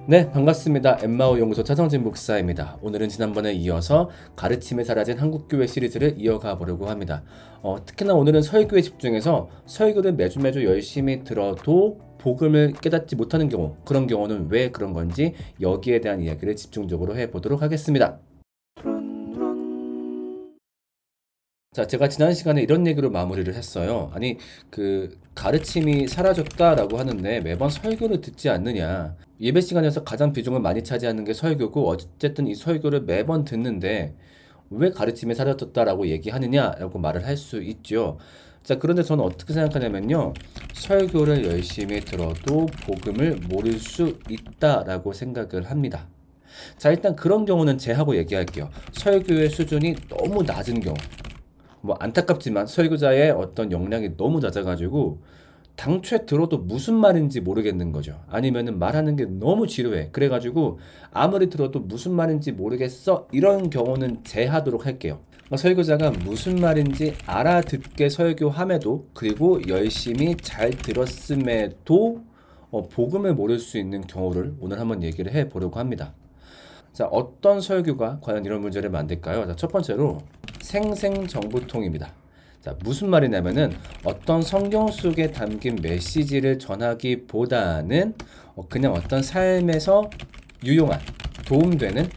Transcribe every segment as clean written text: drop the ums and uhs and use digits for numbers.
네, 반갑습니다. 엠마오 연구소 차성진 목사입니다. 오늘은 지난번에 이어서 가르침에 사라진 한국교회 시리즈를 이어가 보려고 합니다. 특히나 오늘은 설교에 집중해서 설교를 매주 열심히 들어도 복음을 깨닫지 못하는 경우, 그런 경우는 왜 그런 건지 여기에 대한 이야기를 집중적으로 해보도록 하겠습니다. 자, 제가 지난 시간에 이런 얘기로 마무리를 했어요. 아니, 가르침이 사라졌다라고 하는데 매번 설교를 듣지 않느냐. 예배 시간에서 가장 비중을 많이 차지하는 게 설교고, 어쨌든 이 설교를 매번 듣는데 왜 가르침이 사라졌다라고 얘기하느냐라고 말을 할 수 있죠. 자, 그런데 저는 어떻게 생각하냐면요. 설교를 열심히 들어도 복음을 모를 수 있다라고 생각을 합니다. 자, 일단 그런 경우는 제하고 얘기할게요. 설교의 수준이 너무 낮은 경우. 안타깝지만 설교자의 어떤 역량이 너무 낮아가지고 당초에 들어도 무슨 말인지 모르겠는 거죠. 아니면은 말하는 게 너무 지루해. 그래가지고 아무리 들어도 무슨 말인지 모르겠어. 이런 경우는 제하도록 할게요. 설교자가 무슨 말인지 알아듣게 설교함에도, 그리고 열심히 잘 들었음에도 복음을 모를 수 있는 경우를 오늘 한번 얘기를 해보려고 합니다. 자, 어떤 설교가 과연 이런 문제를 만들까요? 자, 첫 번째로 생생정보통입니다. 자, 무슨 말이냐면은 어떤 성경 속에 담긴 메시지를 전하기보다는 그냥 어떤 삶에서 유용한, 도움되는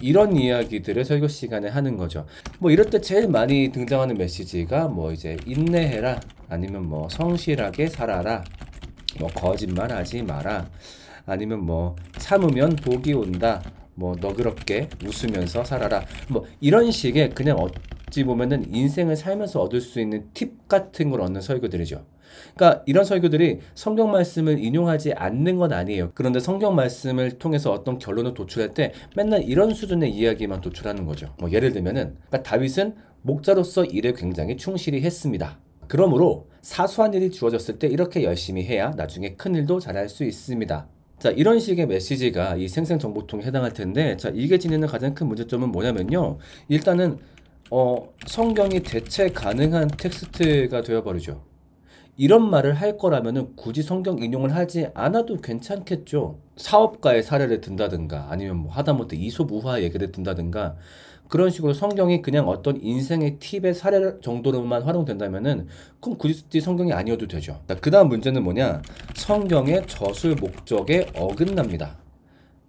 이런 이야기들을 설교 시간에 하는 거죠. 이럴 때 제일 많이 등장하는 메시지가 이제 인내해라, 아니면 성실하게 살아라, 거짓말하지 마라, 아니면 참으면 복이 온다, 너그럽게 웃으면서 살아라, 이런 식의 그냥 어찌 보면은 인생을 살면서 얻을 수 있는 팁 같은 걸 얻는 설교들이죠. 그러니까 이런 설교들이 성경 말씀을 인용하지 않는 건 아니에요. 그런데 성경 말씀을 통해서 어떤 결론을 도출할 때 맨날 이런 수준의 이야기만 도출하는 거죠. 예를 들면은, 그러니까 다윗은 목자로서 일에 굉장히 충실히 했습니다. 그러므로 사소한 일이 주어졌을 때 이렇게 열심히 해야 나중에 큰 일도 잘할 수 있습니다. 자, 이런 식의 메시지가 이 생생정보통에 해당할 텐데, 자, 이게 지니는 가장 큰 문제점은 뭐냐면요. 일단은 성경이 대체 가능한 텍스트가 되어버리죠. 이런 말을 할 거라면은 굳이 성경 인용을 하지 않아도 괜찮겠죠. 사업가의 사례를 든다든가, 아니면 하다못해 이솝우화 얘기를 든다든가, 그런 식으로 성경이 그냥 어떤 인생의 팁의 사례 정도로만 활용된다면은 그럼 굳이 성경이 아니어도 되죠. 그 다음 문제는 뭐냐? 성경의 저술 목적에 어긋납니다.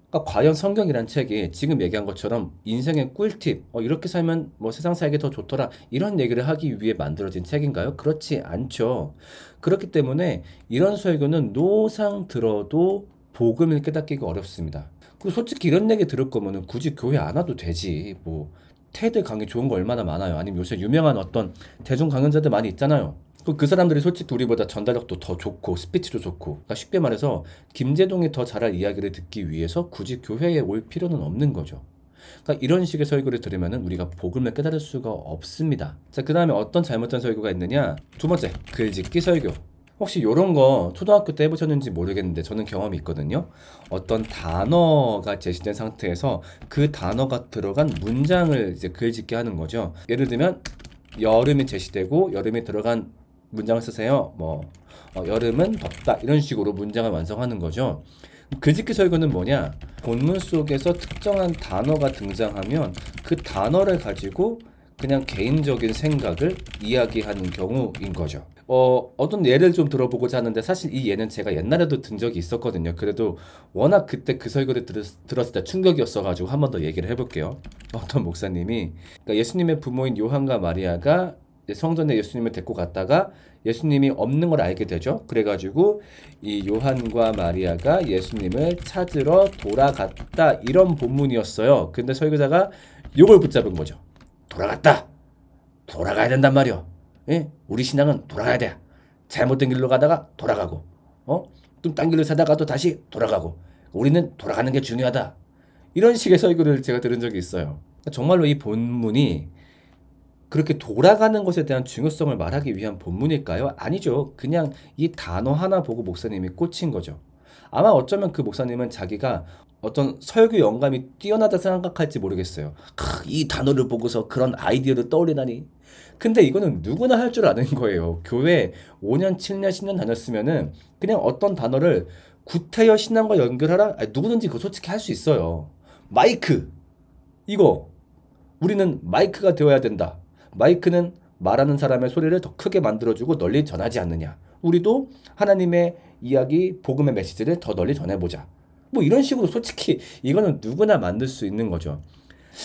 그러니까 과연 성경이란 책이 지금 얘기한 것처럼 인생의 꿀팁, 이렇게 살면 세상 살기 더 좋더라, 이런 얘기를 하기 위해 만들어진 책인가요? 그렇지 않죠. 그렇기 때문에 이런 설교는 노상 들어도 복음을 깨닫기가 어렵습니다. 그리고 솔직히 이런 얘기 들을 거면은 굳이 교회 안 와도 되지. 테드 강의 좋은 거 얼마나 많아요. 아니면 요새 유명한 어떤 대중 강연자들 많이 있잖아요. 그 사람들이 솔직히 우리보다 전달력도 더 좋고 스피치도 좋고, 그러니까 쉽게 말해서 김재동이 더 잘할 이야기를 듣기 위해서 굳이 교회에 올 필요는 없는 거죠. 그러니까 이런 식의 설교를 들으면 우리가 복음을 깨달을 수가 없습니다. 자, 그 다음에 어떤 잘못된 설교가 있느냐? 두 번째, 글짓기 설교. 혹시 이런 거 초등학교 때 해보셨는지 모르겠는데 저는 경험이 있거든요. 어떤 단어가 제시된 상태에서 그 단어가 들어간 문장을 이제 글짓기 하는 거죠. 예를 들면 여름이 제시되고 여름이 들어간 문장을 쓰세요. 여름은 덥다, 이런 식으로 문장을 완성하는 거죠. 글짓기 설교는 뭐냐? 본문 속에서 특정한 단어가 등장하면 그 단어를 가지고 그냥 개인적인 생각을 이야기하는 경우인 거죠. 어떤 예를 좀 들어보고자 하는데, 사실 이 예는 제가 옛날에도 든 적이 있었거든요. 그래도 워낙 그때 그 설교를 들었을 때 충격이었어가지고 한 번 더 얘기를 해볼게요. 어떤 목사님이, 그러니까 예수님의 부모인 요한과 마리아가 성전에 예수님을 데리고 갔다가 예수님이 없는 걸 알게 되죠. 그래가지고 이 요한과 마리아가 예수님을 찾으러 돌아갔다, 이런 본문이었어요. 근데 설교자가 요걸 붙잡은 거죠. 돌아갔다! 돌아가야 된단 말이요. 예? 우리 신앙은 돌아가야 돼. 잘못된 길로 가다가 돌아가고, 좀 딴 길로 사다가도 다시 돌아가고, 우리는 돌아가는 게 중요하다. 이런 식의 설교를 제가 들은 적이 있어요. 정말로 이 본문이 그렇게 돌아가는 것에 대한 중요성을 말하기 위한 본문일까요? 아니죠. 그냥 이 단어 하나 보고 목사님이 꽂힌 거죠. 아마 어쩌면 그 목사님은 자기가 어떤 설교 영감이 뛰어나다 생각할지 모르겠어요. 이 단어를 보고서 그런 아이디어를 떠올리다니. 근데 이거는 누구나 할 줄 아는 거예요. 교회 5년, 7년, 10년 다녔으면은 그냥 어떤 단어를 구태여 신앙과 연결하라? 아니, 누구든지 그거 솔직히 할 수 있어요. 마이크! 이거! 우리는 마이크가 되어야 된다. 마이크는 말하는 사람의 소리를 더 크게 만들어주고 널리 전하지 않느냐. 우리도 하나님의 이야기, 복음의 메시지를 더 널리 전해보자. 뭐 이런 식으로 솔직히 이거는 누구나 만들 수 있는 거죠.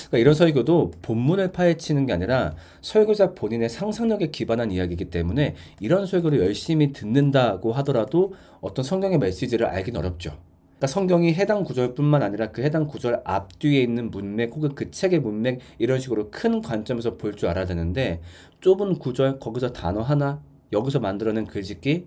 그러니까 이런 설교도 본문을 파헤치는 게 아니라 설교자 본인의 상상력에 기반한 이야기이기 때문에 이런 설교를 열심히 듣는다고 하더라도 어떤 성경의 메시지를 알긴 어렵죠. 그러니까 성경이 해당 구절뿐만 아니라 그 해당 구절 앞뒤에 있는 문맥 혹은 그 책의 문맥 이런 식으로 큰 관점에서 볼 줄 알아야 되는데 좁은 구절 거기서 단어 하나 여기서 만들어낸 글짓기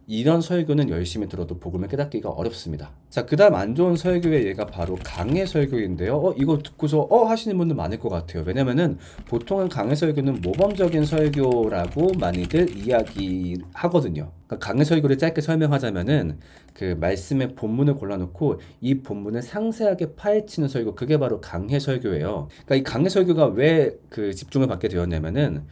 이런 설교는 열심히 들어도 복음을 깨닫기가 어렵습니다. 자, 그 다음 안 좋은 설교의 예가 바로 강해 설교인데요. 이거 듣고서 하시는 분들 많을 것 같아요. 왜냐면은 보통은 강해 설교는 모범적인 설교라고 많이들 이야기하거든요. 그러니까 강해 설교를 짧게 설명하자면은 그 말씀의 본문을 골라놓고 이 본문을 상세하게 파헤치는 설교, 그게 바로 강해 설교예요. 그러니까 이 강해 설교가 왜 그 집중을 받게 되었냐면은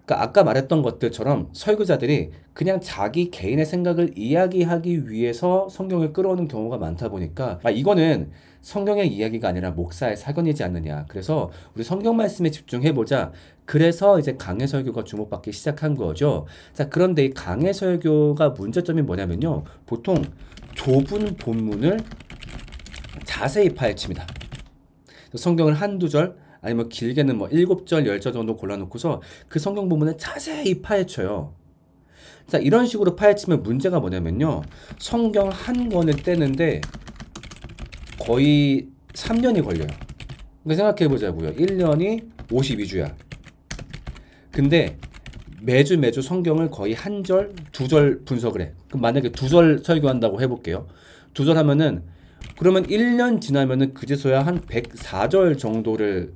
그러니까 아까 말했던 것들처럼 설교자들이 그냥 자기 개인의 생각을 이야기하기 위해서 성경을 끌어오는 경우가 많다 보니까 이거는 성경의 이야기가 아니라 목사의 사견이지 않느냐. 그래서 우리 성경 말씀에 집중해보자. 그래서 이제 강해 설교가 주목받기 시작한 거죠. 자, 그런데 이 강해 설교가 문제점이 뭐냐면요. 보통 좁은 본문을 자세히 파헤칩니다. 성경을 한두 절 아니면 길게는 뭐 7절, 10절 정도 골라놓고서 그 성경 부분을 자세히 파헤쳐요. 자, 이런 식으로 파헤치면 문제가 뭐냐면요. 성경 한 권을 떼는데 거의 3년이 걸려요. 그러니까 생각해보자고요. 1년이 52주야. 근데 매주 성경을 거의 한 절, 두 절 분석을 해. 그럼 만약에 두 절 설교한다고 해볼게요. 두 절 하면은 그러면 1년 지나면은 그제서야 한 104절 정도를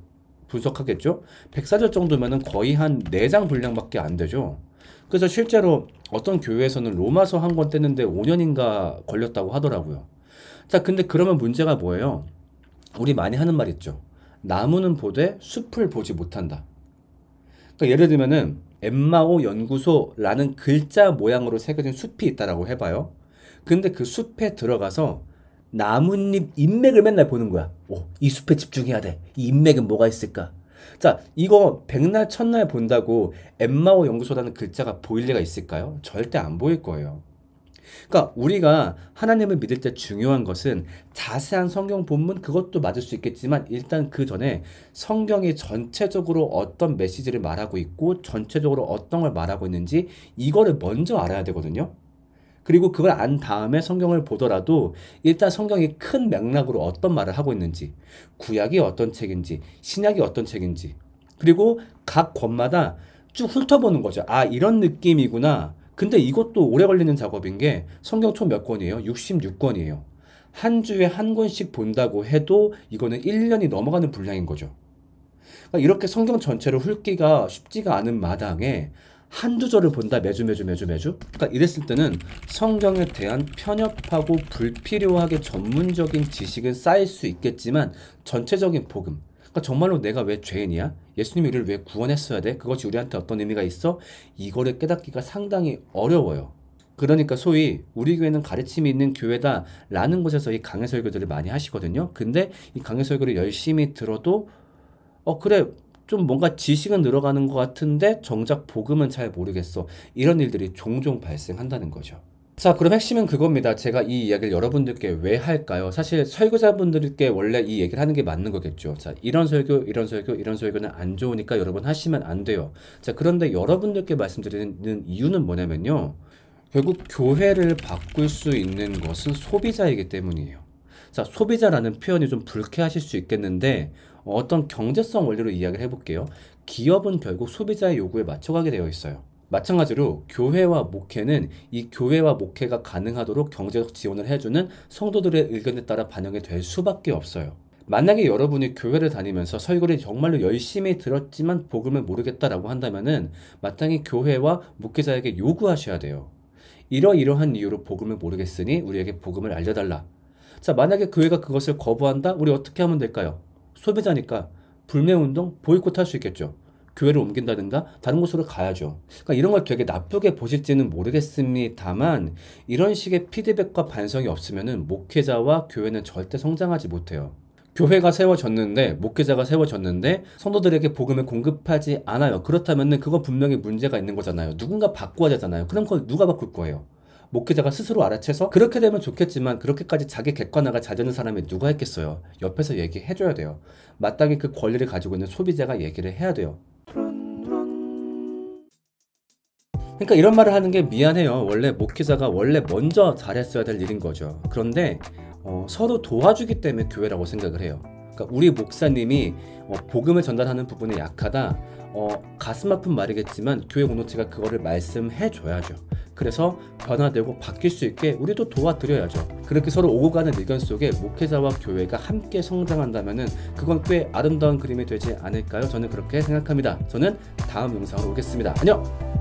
분석하겠죠? 104절 정도면은 거의 한 4장 분량밖에 안 되죠. 그래서 실제로 어떤 교회에서는 로마서 한 권 떼는데 5년인가 걸렸다고 하더라고요. 자, 근데 그러면 문제가 뭐예요? 우리 많이 하는 말 있죠. 나무는 보되 숲을 보지 못한다. 그러니까 예를 들면은 엠마오 연구소라는 글자 모양으로 새겨진 숲이 있다라고 해봐요. 근데 그 숲에 들어가서 나뭇잎 인맥을 맨날 보는 거야. 이 숲에 집중해야 돼. 이 인맥은 뭐가 있을까? 자, 이거 백날 첫날 본다고 엠마오 연구소라는 글자가 보일 리가 있을까요? 절대 안 보일 거예요. 그러니까 우리가 하나님을 믿을 때 중요한 것은 자세한 성경 본문 그것도 맞을 수 있겠지만 일단 그 전에 성경이 전체적으로 어떤 메시지를 말하고 있고 전체적으로 어떤 걸 말하고 있는지 이거를 먼저 알아야 되거든요. 그리고 그걸 안 다음에 성경을 보더라도 일단 성경이 큰 맥락으로 어떤 말을 하고 있는지, 구약이 어떤 책인지, 신약이 어떤 책인지, 그리고 각 권마다 쭉 훑어보는 거죠. 아, 이런 느낌이구나. 근데 이것도 오래 걸리는 작업인 게 성경 총 몇 권이에요? 66권이에요. 한 주에 한 권씩 본다고 해도 이거는 1년이 넘어가는 분량인 거죠. 그러니까 이렇게 성경 전체를 훑기가 쉽지가 않은 마당에 한두 절을 본다 매주. 그러니까 이랬을 때는 성경에 대한 편협하고 불필요하게 전문적인 지식은 쌓일 수 있겠지만 전체적인 복음, 그러니까 정말로 내가 왜 죄인이야? 예수님이 우리를 왜 구원했어야 돼? 그것이 우리한테 어떤 의미가 있어? 이거를 깨닫기가 상당히 어려워요. 그러니까 소위 우리 교회는 가르침이 있는 교회다 라는 곳에서 이 강해 설교들을 많이 하시거든요. 근데 이 강해 설교를 열심히 들어도 그래, 좀 뭔가 지식은 늘어가는 것 같은데 정작 복음은 잘 모르겠어. 이런 일들이 종종 발생한다는 거죠. 자, 그럼 핵심은 그겁니다. 제가 이 이야기를 여러분들께 왜 할까요? 사실 설교자분들께 원래 이 얘기를 하는 게 맞는 거겠죠. 자, 이런 설교는 안 좋으니까 여러분 하시면 안 돼요. 자, 그런데 여러분들께 말씀드리는 이유는 뭐냐면요. 결국 교회를 바꿀 수 있는 것은 소비자이기 때문이에요. 자, 소비자라는 표현이 좀 불쾌하실 수 있겠는데 어떤 경제성 원리로 이야기를 해볼게요. 기업은 결국 소비자의 요구에 맞춰가게 되어 있어요. 마찬가지로 교회와 목회는 이 교회와 목회가 가능하도록 경제적 지원을 해주는 성도들의 의견에 따라 반영이 될 수밖에 없어요. 만약에 여러분이 교회를 다니면서 설교를 정말로 열심히 들었지만 복음을 모르겠다라고 한다면은 마땅히 교회와 목회자에게 요구하셔야 돼요. 이러이러한 이유로 복음을 모르겠으니 우리에게 복음을 알려달라. 자, 만약에 교회가 그것을 거부한다? 우리 어떻게 하면 될까요? 소비자니까 불매운동, 보이콧 할 수 있겠죠. 교회를 옮긴다든가 다른 곳으로 가야죠. 그러니까 이런 걸 되게 나쁘게 보실지는 모르겠습니다만 이런 식의 피드백과 반성이 없으면은 목회자와 교회는 절대 성장하지 못해요. 교회가 세워졌는데, 목회자가 세워졌는데 성도들에게 복음을 공급하지 않아요. 그렇다면은 그건 분명히 문제가 있는 거잖아요. 누군가 바꿔야 되잖아요. 그럼 그걸 누가 바꿀 거예요? 목회자가 스스로 알아채서 그렇게 되면 좋겠지만 그렇게까지 자기 객관화가 잘 되는 사람이 누가 했겠어요? 옆에서 얘기해줘야 돼요. 마땅히 그 권리를 가지고 있는 소비자가 얘기를 해야 돼요. 그러니까 이런 말을 하는 게 미안해요. 원래 목회자가 원래 먼저 잘했어야 될 일인 거죠. 그런데 서로 도와주기 때문에 교회라고 생각을 해요. 그러니까 우리 목사님이 복음을 전달하는 부분에 약하다. 가슴 아픈 말이겠지만 교회 공동체가 그거를 말씀해 줘야죠. 그래서 변화되고 바뀔 수 있게 우리도 도와드려야죠. 그렇게 서로 오고 가는 의견 속에 목회자와 교회가 함께 성장한다면은 그건 꽤 아름다운 그림이 되지 않을까요? 저는 그렇게 생각합니다. 저는 다음 영상으로 오겠습니다. 안녕!